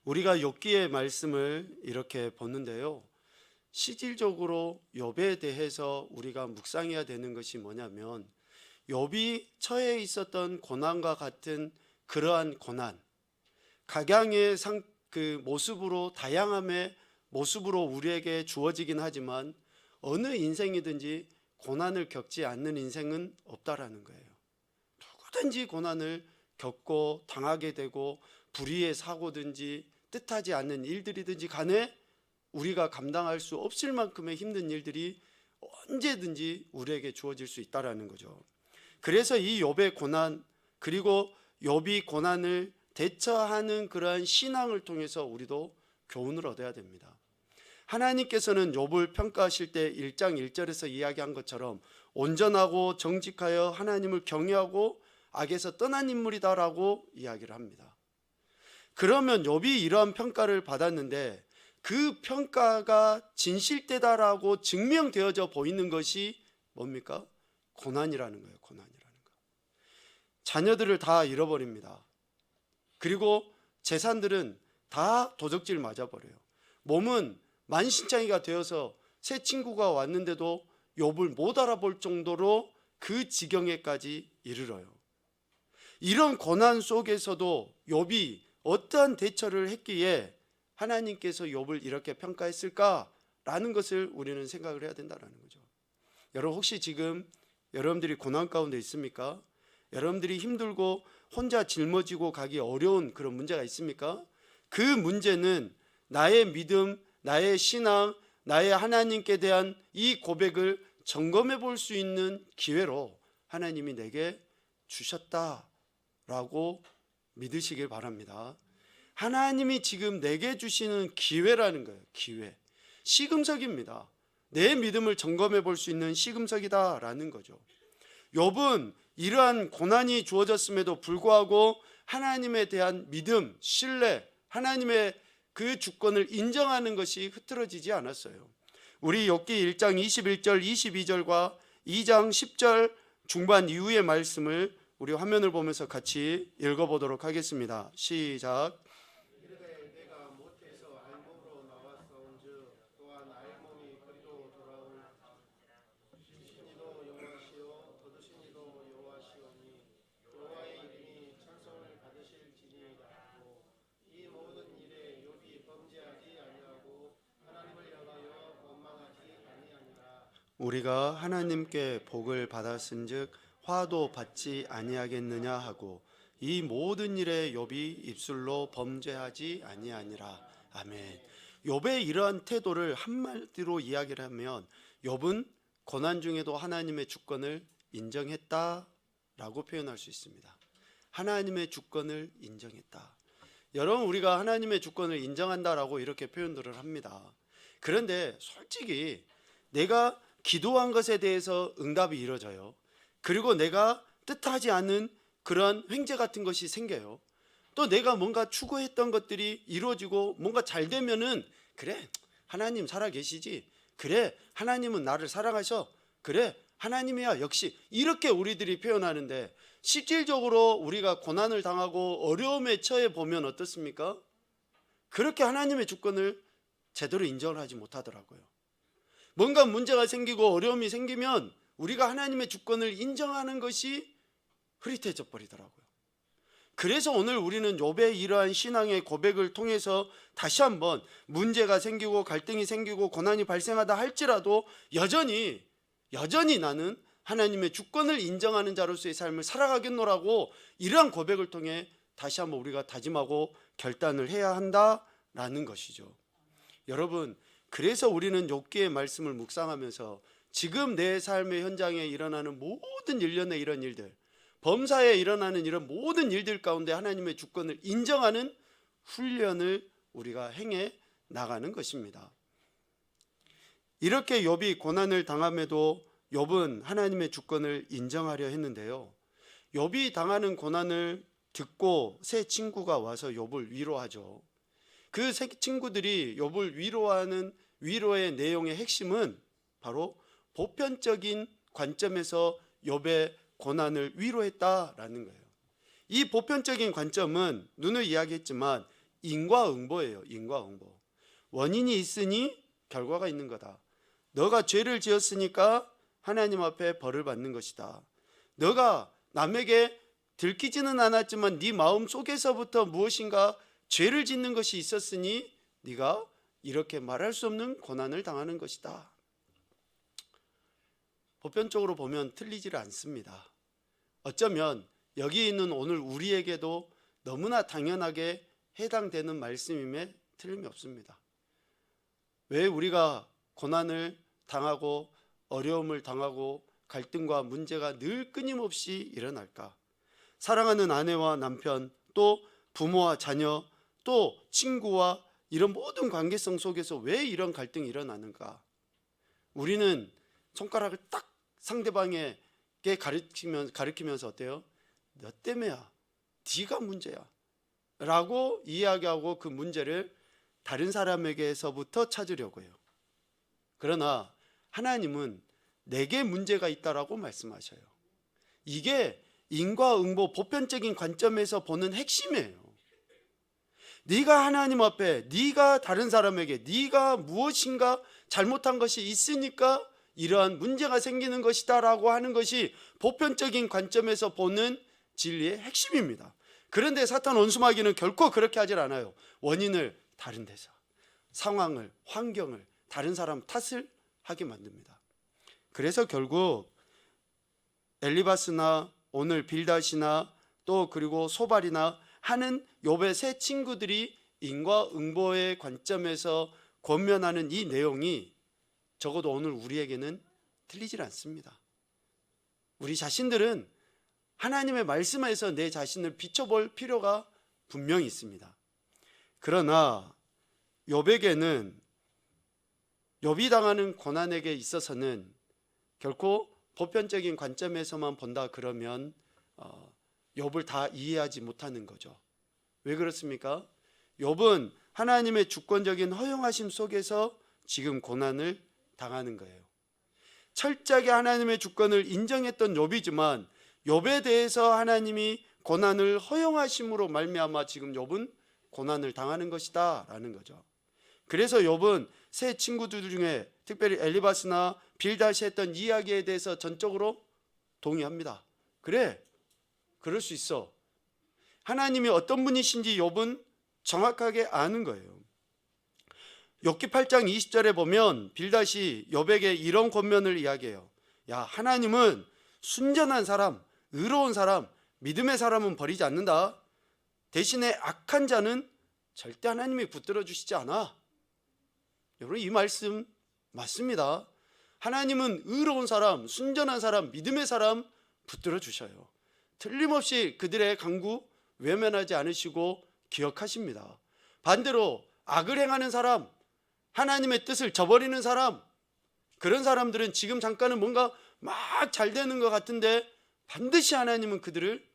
우리가 욥기의 말씀을 이렇게 보는데요, 실질적으로 욥에 대해서 우리가 묵상해야 되는 것이 뭐냐면, 욥이 처해 있었던 고난과 같은 그러한 고난, 각양의 그 모습으로, 다양함의 모습으로 우리에게 주어지긴 하지만 어느 인생이든지 고난을 겪지 않는 인생은 없다라는 거예요. 누구든지 고난을 겪고 당하게 되고, 불의의 사고든지 뜻하지 않는 일들이든지 간에 우리가 감당할 수 없을 만큼의 힘든 일들이 언제든지 우리에게 주어질 수 있다라는 거죠. 그래서 이 욥의 고난, 그리고 욥이 고난을 대처하는 그러한 신앙을 통해서 우리도 교훈을 얻어야 됩니다. 하나님께서는 욥을 평가하실 때 1장 1절에서 이야기한 것처럼 온전하고 정직하여 하나님을 경외하고 악에서 떠난 인물이다라고 이야기를 합니다. 그러면 욥이 이러한 평가를 받았는데 그 평가가 진실되다라고 증명되어져 보이는 것이 뭡니까? 고난이라는 거예요. 고난이라는 거. 자녀들을 다 잃어버립니다. 그리고 재산들은 다 도적질 맞아버려요. 몸은 만신창이가 되어서 새 친구가 왔는데도 욥을 못 알아볼 정도로 그 지경에까지 이르러요. 이런 고난 속에서도 욥이 어떠한 대처를 했기에 하나님께서 욥을 이렇게 평가했을까라는 것을 우리는 생각을 해야 된다는 거죠. 여러분, 혹시 지금 여러분들이 고난 가운데 있습니까? 여러분들이 힘들고 혼자 짊어지고 가기 어려운 그런 문제가 있습니까? 그 문제는 나의 믿음, 나의 신앙, 나의 하나님께 대한 이 고백을 점검해 볼 수 있는 기회로 하나님이 내게 주셨다라고 믿으시길 바랍니다. 하나님이 지금 내게 주시는 기회라는 거예요. 기회. 시금석입니다. 내 믿음을 점검해 볼 수 있는 시금석이다라는 거죠. 욥은 이러한 고난이 주어졌음에도 불구하고 하나님에 대한 믿음, 신뢰, 하나님의 그 주권을 인정하는 것이 흐트러지지 않았어요. 우리 욥기 1장 21절 22절과 2장 10절 중반 이후의 말씀을 우리 화면을 보면서 같이 읽어보도록 하겠습니다. 시작. 내가 못해서 알몸으로 나왔사온즉 또한 알몸이 그리로 돌아올 지신 이도 여호와시요 거두신 이도 여호와시오니 여호와의 이름이 찬송을 받으실지니라고. 이 모든 일에 욥이 범죄하지 아니하고 하나님을 향하여 원망하지 아니하니라. 우리가 하나님께 복을 받았은즉 화도 받지 아니하겠느냐 하고 이 모든 일에 욥이 입술로 범죄하지 아니하니라. 아멘. 욥의 이러한 태도를 한마디로 이야기를 하면 욥은 고난 중에도 하나님의 주권을 인정했다라고 표현할 수 있습니다. 하나님의 주권을 인정했다. 여러분, 우리가 하나님의 주권을 인정한다라고 이렇게 표현들을 합니다. 그런데 솔직히 내가 기도한 것에 대해서 응답이 이루어져요. 그리고 내가 뜻하지 않은 그런 횡재 같은 것이 생겨요. 또 내가 뭔가 추구했던 것들이 이루어지고 뭔가 잘 되면은 그래, 하나님 살아계시지. 그래, 하나님은 나를 사랑하셔. 그래, 하나님이야. 역시 이렇게 우리들이 표현하는데 실질적으로 우리가 고난을 당하고 어려움에 처해 보면 어떻습니까? 그렇게 하나님의 주권을 제대로 인정을 하지 못하더라고요. 뭔가 문제가 생기고 어려움이 생기면 우리가 하나님의 주권을 인정하는 것이 흐릿해져 버리더라고요. 그래서 오늘 우리는 욥의 이러한 신앙의 고백을 통해서 다시 한번 문제가 생기고 갈등이 생기고 고난이 발생하다 할지라도 여전히 나는 하나님의 주권을 인정하는 자로서의 삶을 살아가겠노라고 이러한 고백을 통해 다시 한번 우리가 다짐하고 결단을 해야 한다라는 것이죠. 여러분, 그래서 우리는 욥기의 말씀을 묵상하면서 지금 내 삶의 현장에 일어나는 모든 일련의 이런 일들, 범사에 일어나는 이런 모든 일들 가운데 하나님의 주권을 인정하는 훈련을 우리가 행해 나가는 것입니다. 이렇게 욥이 고난을 당함에도 욥은 하나님의 주권을 인정하려 했는데요, 욥이 당하는 고난을 듣고 새 친구가 와서 욥을 위로하죠. 그 새 친구들이 욥을 위로하는 위로의 내용의 핵심은 바로 보편적인 관점에서 욥의 고난을 위로했다라는 거예요. 이 보편적인 관점은 눈을 이야기했지만 인과응보예요. 인과응보. 원인이 있으니 결과가 있는 거다. 너가 죄를 지었으니까 하나님 앞에 벌을 받는 것이다. 너가 남에게 들키지는 않았지만 네 마음 속에서부터 무엇인가 죄를 짓는 것이 있었으니 네가 이렇게 말할 수 없는 고난을 당하는 것이다. 보편적으로 보면 틀리지를 않습니다. 어쩌면 여기 있는 오늘 우리에게도 너무나 당연하게 해당되는 말씀임에 틀림이 없습니다. 왜 우리가 고난을 당하고 어려움을 당하고 갈등과 문제가 늘 끊임없이 일어날까? 사랑하는 아내와 남편, 또 부모와 자녀, 또 친구와 이런 모든 관계성 속에서 왜 이런 갈등이 일어나는가? 우리는 손가락을 딱 상대방에게 가리키면서 어때요? 너 때문에야, 네가 문제야 라고 이야기하고 그 문제를 다른 사람에게서부터 찾으려고 해요. 그러나 하나님은 내게 문제가 있다라고 말씀하셔요. 이게 인과응보 보편적인 관점에서 보는 핵심이에요. 네가 하나님 앞에, 네가 다른 사람에게 네가 무엇인가 잘못한 것이 있으니까 이러한 문제가 생기는 것이다 라고 하는 것이 보편적인 관점에서 보는 진리의 핵심입니다. 그런데 사탄 원수마귀는 결코 그렇게 하질 않아요. 원인을 다른 데서, 상황을, 환경을, 다른 사람 탓을 하게 만듭니다. 그래서 결국 엘리바스나 오늘 빌닷이나 또 그리고 소발이나 하는 욥의 세 친구들이 인과응보의 관점에서 권면하는 이 내용이 적어도 오늘 우리에게는 틀리질 않습니다. 우리 자신들은 하나님의 말씀에서 내 자신을 비춰볼 필요가 분명히 있습니다. 그러나 욥에게는, 욥이 당하는 고난에게 있어서는 결코 보편적인 관점에서만 본다 그러면 욥을 다 이해하지 못하는 거죠. 왜 그렇습니까? 욥은 하나님의 주권적인 허용하심 속에서 지금 고난을 당하는 거예요. 철저하게 하나님의 주권을 인정했던 욥이지만 욥에 대해서 하나님이 고난을 허용하심으로 말미암아 지금 욥은 고난을 당하는 것이다 라는 거죠. 그래서 욥은 세 친구들 중에 특별히 엘리바스나 빌닷이 했던 이야기에 대해서 전적으로 동의합니다. 그래, 그럴 수 있어. 하나님이 어떤 분이신지 욥은 정확하게 아는 거예요. 욥기 8장 20절에 보면 빌닷이 욥에게 이런 권면을 이야기해요. 야, 하나님은 순전한 사람, 의로운 사람, 믿음의 사람은 버리지 않는다. 대신에 악한 자는 절대 하나님이 붙들어 주시지 않아. 여러분, 이 말씀 맞습니다. 하나님은 의로운 사람, 순전한 사람, 믿음의 사람 붙들어 주셔요. 틀림없이 그들의 강구 외면하지 않으시고 기억하십니다. 반대로 악을 행하는 사람, 하나님의 뜻을 저버리는 사람, 그런 사람들은 지금 잠깐은 뭔가 막 잘 되는 것 같은데 반드시 하나님은 그들을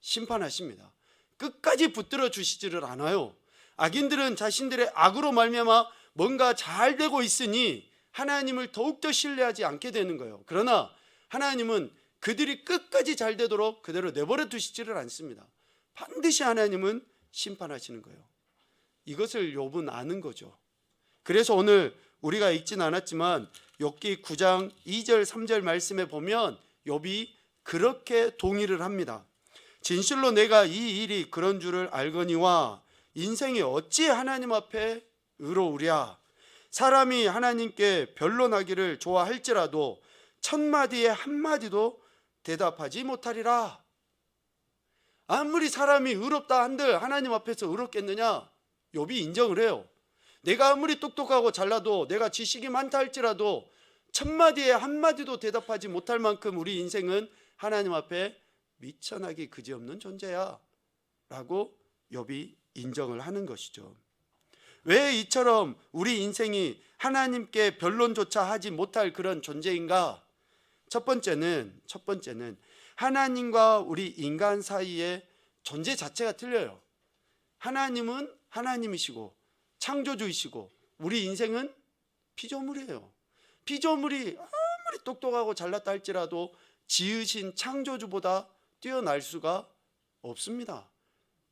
심판하십니다. 끝까지 붙들어 주시지를 않아요. 악인들은 자신들의 악으로 말미암아 뭔가 잘 되고 있으니 하나님을 더욱더 신뢰하지 않게 되는 거예요. 그러나 하나님은 그들이 끝까지 잘 되도록 그대로 내버려 두시지를 않습니다. 반드시 하나님은 심판하시는 거예요. 이것을 욥은 아는 거죠. 그래서 오늘 우리가 읽진 않았지만 욥기 9장 2절 3절 말씀에 보면 욥이 그렇게 동의를 합니다. 진실로 내가 이 일이 그런 줄을 알거니와 인생이 어찌 하나님 앞에 의로우랴. 사람이 하나님께 변론하기를 좋아할지라도 천마디에 한마디도 대답하지 못하리라. 아무리 사람이 의롭다 한들 하나님 앞에서 의롭겠느냐? 욥이 인정을 해요. 내가 아무리 똑똑하고 잘나도, 내가 지식이 많다 할지라도 천마디에 한마디도 대답하지 못할 만큼 우리 인생은 하나님 앞에 미천하기 그지없는 존재야 라고 욥이 인정을 하는 것이죠. 왜 이처럼 우리 인생이 하나님께 변론조차 하지 못할 그런 존재인가? 첫 번째는 하나님과 우리 인간 사이의 존재 자체가 틀려요. 하나님은 하나님이시고 창조주이시고 우리 인생은 피조물이에요. 피조물이 아무리 똑똑하고 잘났다 할지라도 지으신 창조주보다 뛰어날 수가 없습니다.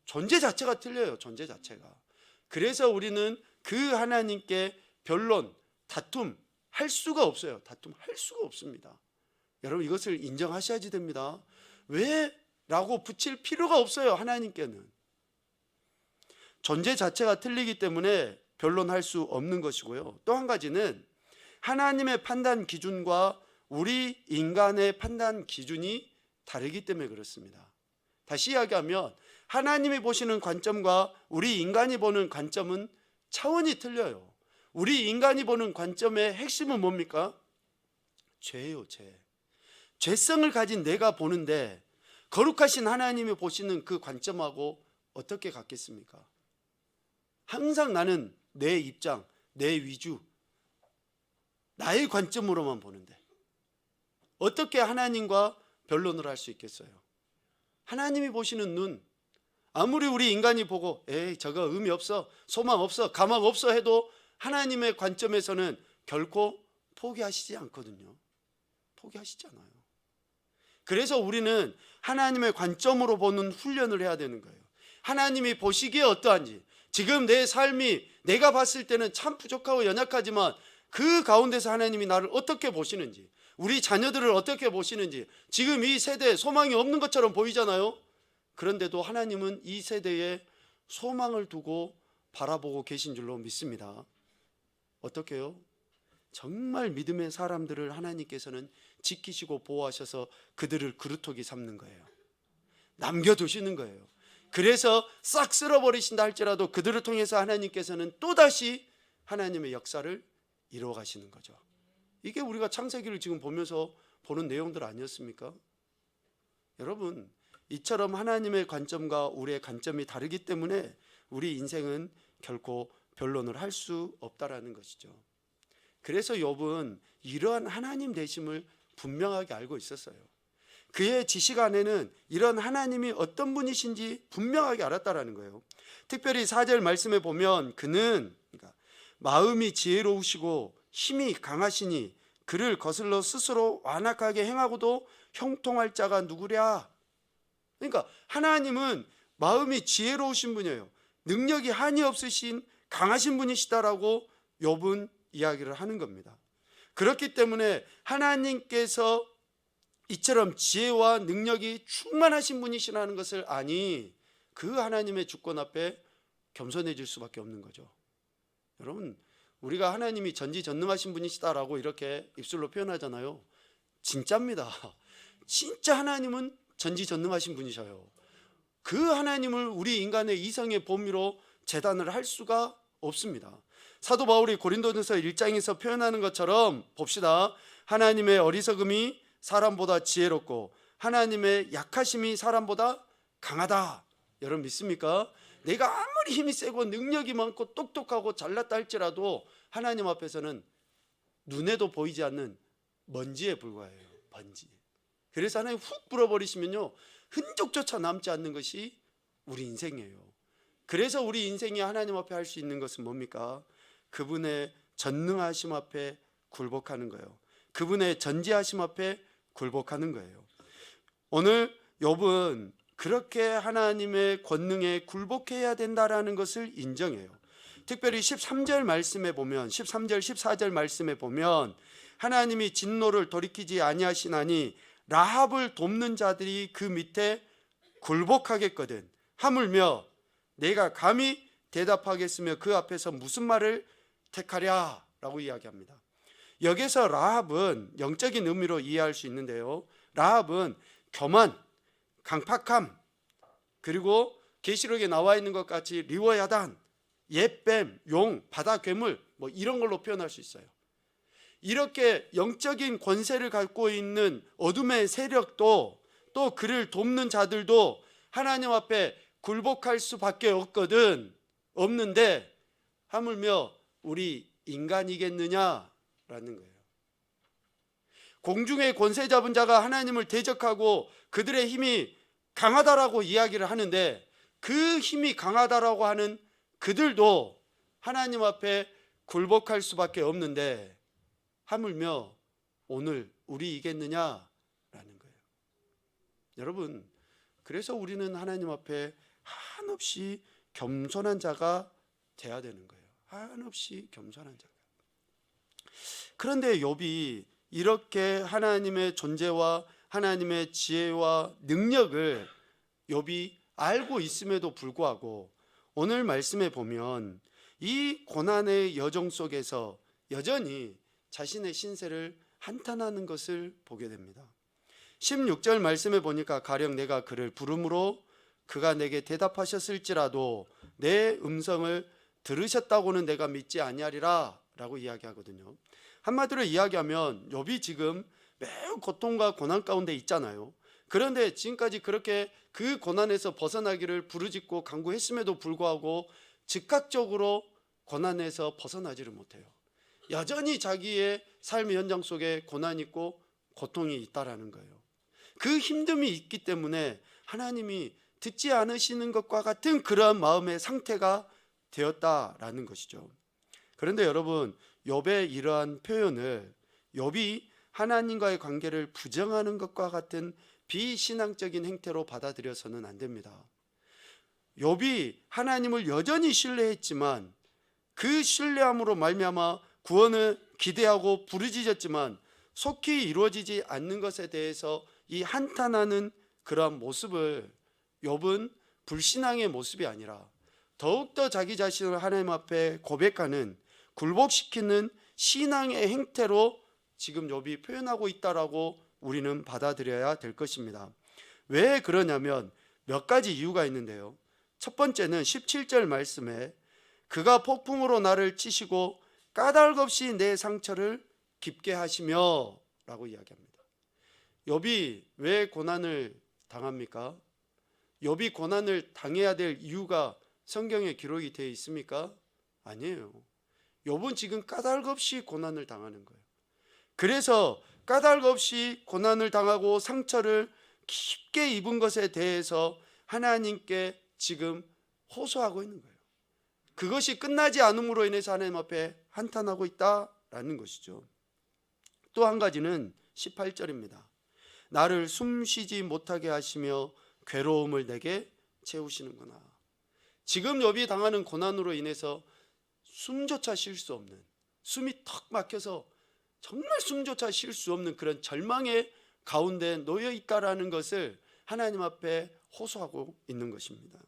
존재 자체가 틀려요. 존재 자체가. 그래서 우리는 그 하나님께 변론, 다툼 할 수가 없어요. 다툼할 수가 없습니다. 여러분 이것을 인정하셔야지 됩니다. 왜? 라고 붙일 필요가 없어요. 하나님께는 존재 자체가 틀리기 때문에 변론할 수 없는 것이고요. 또 한 가지는 하나님의 판단 기준과 우리 인간의 판단 기준이 다르기 때문에 그렇습니다. 다시 이야기하면 하나님이 보시는 관점과 우리 인간이 보는 관점은 차원이 틀려요. 우리 인간이 보는 관점의 핵심은 뭡니까? 죄예요, 죄. 죄성을 가진 내가 보는데 거룩하신 하나님이 보시는 그 관점하고 어떻게 같겠습니까? 항상 나는 내 입장, 내 위주, 나의 관점으로만 보는데 어떻게 하나님과 변론을 할 수 있겠어요? 하나님이 보시는 눈, 아무리 우리 인간이 보고 에이 저거 의미 없어, 소망 없어, 가망 없어 해도 하나님의 관점에서는 결코 포기하시지 않거든요. 포기하시지 않아요. 그래서 우리는 하나님의 관점으로 보는 훈련을 해야 되는 거예요. 하나님이 보시기에 어떠한지, 지금 내 삶이 내가 봤을 때는 참 부족하고 연약하지만 그 가운데서 하나님이 나를 어떻게 보시는지, 우리 자녀들을 어떻게 보시는지, 지금 이 세대에 소망이 없는 것처럼 보이잖아요. 그런데도 하나님은 이 세대에 소망을 두고 바라보고 계신 줄로 믿습니다. 어떻게요? 정말 믿음의 사람들을 하나님께서는 지키시고 보호하셔서 그들을 그루터기 삼는 거예요. 남겨두시는 거예요. 그래서 싹 쓸어버리신다 할지라도 그들을 통해서 하나님께서는 또다시 하나님의 역사를 이루어 가시는 거죠. 이게 우리가 창세기를 지금 보면서 보는 내용들 아니었습니까? 여러분, 이처럼 하나님의 관점과 우리의 관점이 다르기 때문에 우리 인생은 결코 변론을 할 수 없다라는 것이죠. 그래서 욥은 이러한 하나님 되심을 분명하게 알고 있었어요. 그의 지식 안에는 이런 하나님이 어떤 분이신지 분명하게 알았다라는 거예요. 특별히 4절 말씀에 보면 그는 마음이 지혜로우시고 힘이 강하시니 그를 거슬러 스스로 완악하게 행하고도 형통할 자가 누구랴. 그러니까 하나님은 마음이 지혜로우신 분이에요. 능력이 한이 없으신 강하신 분이시다라고 욥은 이야기를 하는 겁니다. 그렇기 때문에 하나님께서 이처럼 지혜와 능력이 충만하신 분이시라는 것을 아니 그 하나님의 주권 앞에 겸손해질 수밖에 없는 거죠. 여러분, 우리가 하나님이 전지전능하신 분이시다라고 이렇게 입술로 표현하잖아요. 진짜입니다. 진짜 하나님은 전지전능하신 분이셔요. 그 하나님을 우리 인간의 이성의 범위로 재단을 할 수가 없습니다. 사도 바울이 고린도전서 1장에서 표현하는 것처럼 봅시다. 하나님의 어리석음이 사람보다 지혜롭고 하나님의 약하심이 사람보다 강하다. 여러분 믿습니까? 내가 아무리 힘이 세고 능력이 많고 똑똑하고 잘났다 할지라도 하나님 앞에서는 눈에도 보이지 않는 먼지에 불과해요. 먼지. 그래서 하나님 훅 불어버리시면요 흔적조차 남지 않는 것이 우리 인생이에요. 그래서 우리 인생이 하나님 앞에 할 수 있는 것은 뭡니까? 그분의 전능하심 앞에 굴복하는 거예요. 그분의 전지하심 앞에 굴복하는 거예요. 오늘 욥은 그렇게 하나님의 권능에 굴복해야 된다라는 것을 인정해요. 특별히 13절 말씀에 보면 13절 14절 말씀에 보면 하나님이 진노를 돌이키지 아니하시나니 라합을 돕는 자들이 그 밑에 굴복하겠거든. 하물며 내가 감히 대답하겠으며 그 앞에서 무슨 말을 택하랴 라고 이야기합니다. 여기서 라합은 영적인 의미로 이해할 수 있는데요, 라합은 교만, 강팍함, 그리고 계시록에 나와 있는 것 같이 리워야단, 옛뱀, 용, 바다 괴물 뭐 이런 걸로 표현할 수 있어요. 이렇게 영적인 권세를 갖고 있는 어둠의 세력도 또 그를 돕는 자들도 하나님 앞에 굴복할 수밖에 없는데 하물며 우리 인간이겠느냐라는 거예요. 공중의 권세 잡은 자가 하나님을 대적하고 그들의 힘이 강하다라고 이야기를 하는데 그 힘이 강하다라고 하는 그들도 하나님 앞에 굴복할 수밖에 없는데 하물며 오늘 우리이겠느냐라는 거예요. 여러분, 그래서 우리는 하나님 앞에 한없이 겸손한 자가 돼야 되는 거예요. 한없이 겸손한 자가. 그런데 욥이 이렇게 하나님의 존재와 하나님의 지혜와 능력을 욥이 알고 있음에도 불구하고 오늘 말씀에 보면 이 고난의 여정 속에서 여전히 자신의 신세를 한탄하는 것을 보게 됩니다. 16절 말씀에 보니까 가령 내가 그를 부름으로 그가 내게 대답하셨을지라도 내 음성을 들으셨다고는 내가 믿지 아니하리라 라고 이야기하거든요. 한마디로 이야기하면 욥이 지금 매우 고통과 고난 가운데 있잖아요. 그런데 지금까지 그렇게 그 고난에서 벗어나기를 부르짖고 간구했음에도 불구하고 즉각적으로 고난에서 벗어나지를 못해요. 여전히 자기의 삶의 현장 속에 고난이 있고 고통이 있다라는 거예요. 그 힘듦이 있기 때문에 하나님이 듣지 않으시는 것과 같은 그러한 마음의 상태가 되었다라는 것이죠. 그런데 여러분, 욥의 이러한 표현을 욥이 하나님과의 관계를 부정하는 것과 같은 비신앙적인 행태로 받아들여서는 안 됩니다. 욥이 하나님을 여전히 신뢰했지만 그 신뢰함으로 말미암아 구원을 기대하고 부르짖었지만 속히 이루어지지 않는 것에 대해서 이 한탄하는 그러한 모습을 욥은 불신앙의 모습이 아니라 더욱더 자기 자신을 하나님 앞에 고백하는 굴복시키는 신앙의 행태로 지금 욥이 표현하고 있다라고 우리는 받아들여야 될 것입니다. 왜 그러냐면 몇 가지 이유가 있는데요. 첫 번째는 17절 말씀에 그가 폭풍으로 나를 치시고 까닭없이 내 상처를 깊게 하시며 라고 이야기합니다. 욥이 왜 고난을 당합니까? 욥이 고난을 당해야 될 이유가 성경에 기록이 되어 있습니까? 아니에요. 욥은 지금 까닭없이 고난을 당하는 거예요. 그래서 까닭없이 고난을 당하고 상처를 깊게 입은 것에 대해서 하나님께 지금 호소하고 있는 거예요. 그것이 끝나지 않음으로 인해서 하나님 앞에 한탄하고 있다라는 것이죠. 또 한 가지는 18절입니다. 나를 숨쉬지 못하게 하시며 괴로움을 내게 채우시는구나. 지금 욥이 당하는 고난으로 인해서 숨조차 쉴 수 없는, 숨이 턱 막혀서 정말 숨조차 쉴 수 없는 그런 절망의 가운데 놓여 있다라는 것을 하나님 앞에 호소하고 있는 것입니다.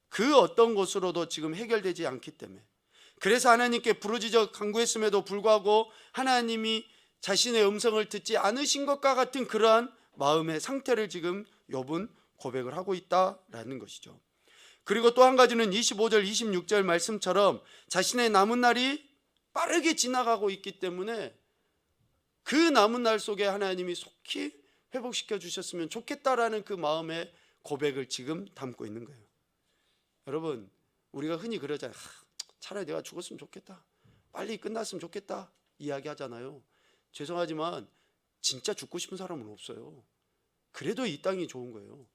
그 어떤 것으로도 지금 해결되지 않기 때문에, 그래서 하나님께 부르짖어 간구했음에도 불구하고 하나님이 자신의 음성을 듣지 않으신 것과 같은 그러한 마음의 상태를 지금 욥은 고백을 하고 있다라는 것이죠. 그리고 또 한 가지는 25절 26절 말씀처럼 자신의 남은 날이 빠르게 지나가고 있기 때문에 그 남은 날 속에 하나님이 속히 회복시켜 주셨으면 좋겠다라는 그 마음의 고백을 지금 담고 있는 거예요. 여러분, 우리가 흔히 그러잖아요. 차라리 내가 죽었으면 좋겠다, 빨리 끝났으면 좋겠다 이야기하잖아요. 죄송하지만 진짜 죽고 싶은 사람은 없어요. 그래도 이 땅이 좋은 거예요.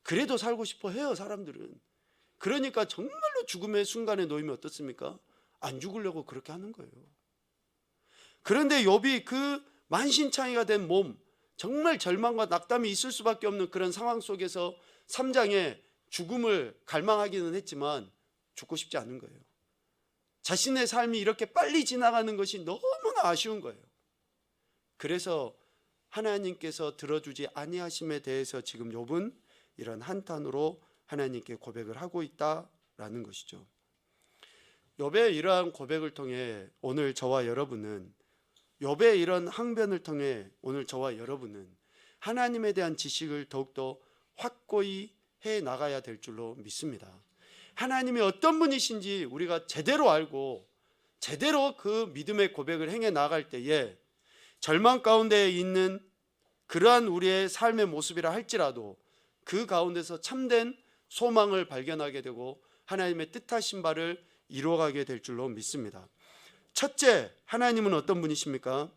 그래도 살고 싶어 해요, 사람들은. 그러니까 정말로 죽음의 순간에 놓이면 어떻습니까? 안 죽으려고 그렇게 하는 거예요. 그런데 욥이 그 만신창이가 된 몸, 정말 절망과 낙담이 있을 수밖에 없는 그런 상황 속에서 3장에 죽음을 갈망하기는 했지만 죽고 싶지 않은 거예요. 자신의 삶이 이렇게 빨리 지나가는 것이 너무나 아쉬운 거예요. 그래서 하나님께서 들어주지 아니하심에 대해서 지금 욥은 이런 한탄으로 하나님께 고백을 하고 있다라는 것이죠. 욥의 이러한 고백을 통해 오늘 저와 여러분은, 욥의 이런 항변을 통해 오늘 저와 여러분은 하나님에 대한 지식을 더욱더 확고히 해 나가야 될 줄로 믿습니다. 하나님이 어떤 분이신지 우리가 제대로 알고 제대로 그 믿음의 고백을 행해 나갈 때에 절망 가운데 있는 그러한 우리의 삶의 모습이라 할지라도 그 가운데서 참된 소망을 발견하게 되고 하나님의 뜻하신 바를 이루어가게 될 줄로 믿습니다. 첫째, 하나님은 어떤 분이십니까?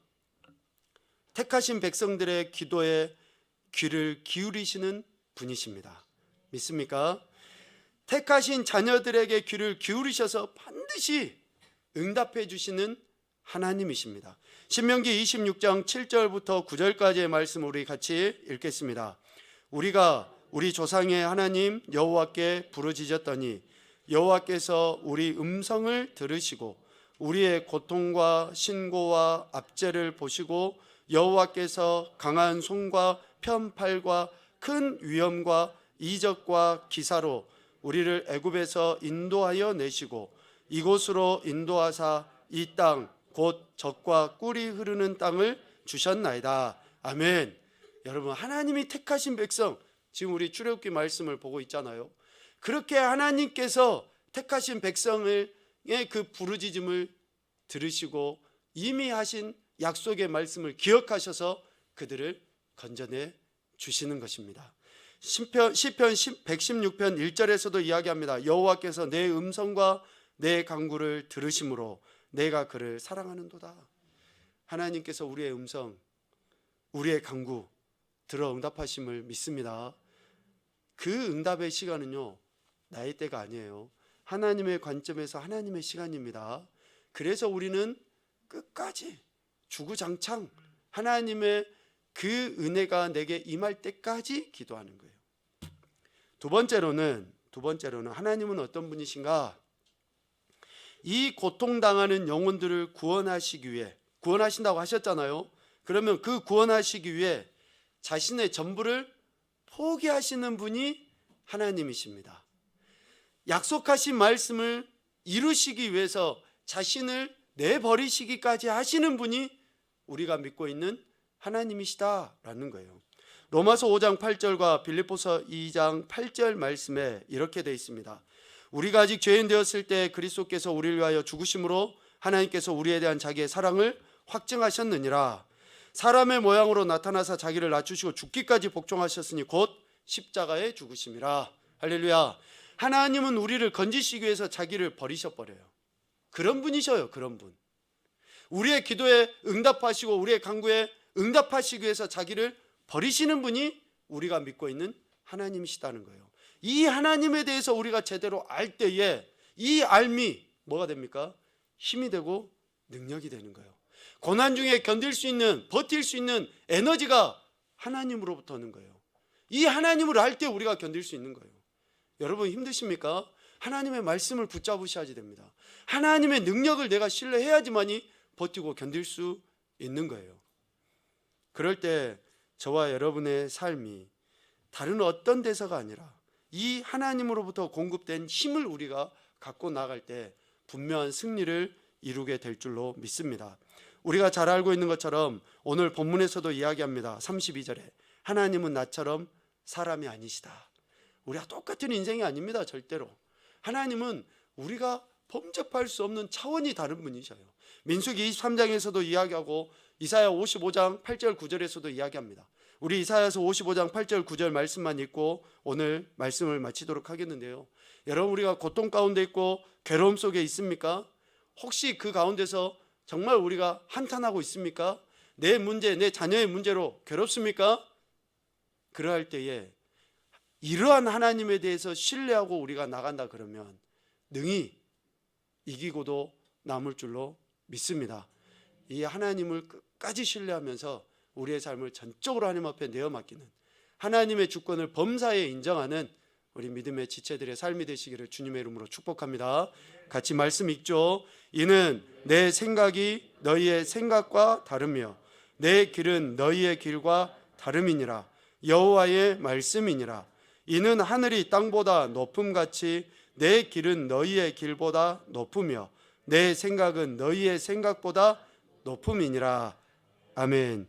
택하신 백성들의 기도에 귀를 기울이시는 분이십니다. 믿습니까? 택하신 자녀들에게 귀를 기울이셔서 반드시 응답해 주시는 하나님이십니다. 신명기 26장 7절부터 9절까지의 말씀 우리 같이 읽겠습니다. 우리가 우리 조상의 하나님 여호와께 부르짖었더니 여호와께서 우리 음성을 들으시고 우리의 고통과 신고와 압제를 보시고 여호와께서 강한 손과 편팔과 큰 위엄과 이적과 기사로 우리를 애굽에서 인도하여 내시고 이곳으로 인도하사 이 땅 곧 젖과 꿀이 흐르는 땅을 주셨나이다. 아멘. 여러분, 하나님이 택하신 백성, 지금 우리 출애굽기 말씀을 보고 있잖아요. 그렇게 하나님께서 택하신 백성의 그 부르짖음을 들으시고 이미 하신 약속의 말씀을 기억하셔서 그들을 건져내 주시는 것입니다. 시편 116편 1절에서도 이야기합니다. 여호와께서 내 음성과 내 간구를 들으심으로 내가 그를 사랑하는도다. 하나님께서 우리의 음성, 우리의 간구 들어 응답하심을 믿습니다. 그 응답의 시간은요, 나의 때가 아니에요. 하나님의 관점에서 하나님의 시간입니다. 그래서 우리는 끝까지 주구장창 하나님의 그 은혜가 내게 임할 때까지 기도하는 거예요. 두 번째로는 하나님은 어떤 분이신가? 이 고통당하는 영혼들을 구원하시기 위해, 구원하신다고 하셨잖아요. 그러면 그 구원하시기 위해 자신의 전부를 포기하시는 분이 하나님이십니다. 약속하신 말씀을 이루시기 위해서 자신을 내버리시기까지 하시는 분이 우리가 믿고 있는 하나님이시다라는 거예요. 로마서 5장 8절과 빌립보서 2장 8절 말씀에 이렇게 되어 있습니다. 우리가 아직 죄인 되었을 때 그리스도께서 우리를 위하여 죽으심으로 하나님께서 우리에 대한 자기의 사랑을 확증하셨느니라. 사람의 모양으로 나타나사 자기를 낮추시고 죽기까지 복종하셨으니 곧 십자가에 죽으심이라. 할렐루야. 하나님은 우리를 건지시기 위해서 자기를 버리셔버려요. 그런 분이셔요. 그런 분. 우리의 기도에 응답하시고 우리의 간구에 응답하시기 위해서 자기를 버리시는 분이 우리가 믿고 있는 하나님이시다는 거예요. 이 하나님에 대해서 우리가 제대로 알 때에 이 알미 뭐가 됩니까? 힘이 되고 능력이 되는 거예요. 고난 중에 견딜 수 있는, 버틸 수 있는 에너지가 하나님으로부터 오는 거예요. 이 하나님을 알 때 우리가 견딜 수 있는 거예요. 여러분 힘드십니까? 하나님의 말씀을 붙잡으셔야지 됩니다. 하나님의 능력을 내가 신뢰해야지만이 버티고 견딜 수 있는 거예요. 그럴 때 저와 여러분의 삶이 다른 어떤 데서가 아니라 이 하나님으로부터 공급된 힘을 우리가 갖고 나갈 때 분명한 승리를 이루게 될 줄로 믿습니다. 우리가 잘 알고 있는 것처럼 오늘 본문에서도 이야기합니다. 32절에 하나님은 나처럼 사람이 아니시다. 우리가 똑같은 인생이 아닙니다. 절대로. 하나님은 우리가 범접할 수 없는 차원이 다른 분이셔요. 민수기 23장에서도 이야기하고 이사야 55장 8절 9절에서도 이야기합니다. 우리 이사야서 55장 8절 9절 말씀만 읽고 오늘 말씀을 마치도록 하겠는데요. 여러분 우리가 고통 가운데 있고 괴로움 속에 있습니까? 혹시 그 가운데서 정말 우리가 한탄하고 있습니까? 내 문제, 내 자녀의 문제로 괴롭습니까? 그러할 때에 이러한 하나님에 대해서 신뢰하고 우리가 나간다 그러면 능히 이기고도 남을 줄로 믿습니다. 이 하나님을 끝까지 신뢰하면서 우리의 삶을 전적으로 하나님 앞에 내어 맡기는 하나님의 주권을 범사에 인정하는 우리 믿음의 지체들의 삶이 되시기를 주님의 이름으로 축복합니다. 같이 말씀 읽죠. 이는 내 생각이 너희의 생각과 다르며 내 길은 너희의 길과 다름이니라. 여호와의 말씀이니라. 이는 하늘이 땅보다 높음같이 내 길은 너희의 길보다 높으며 내 생각은 너희의 생각보다 높음이니라. 아멘.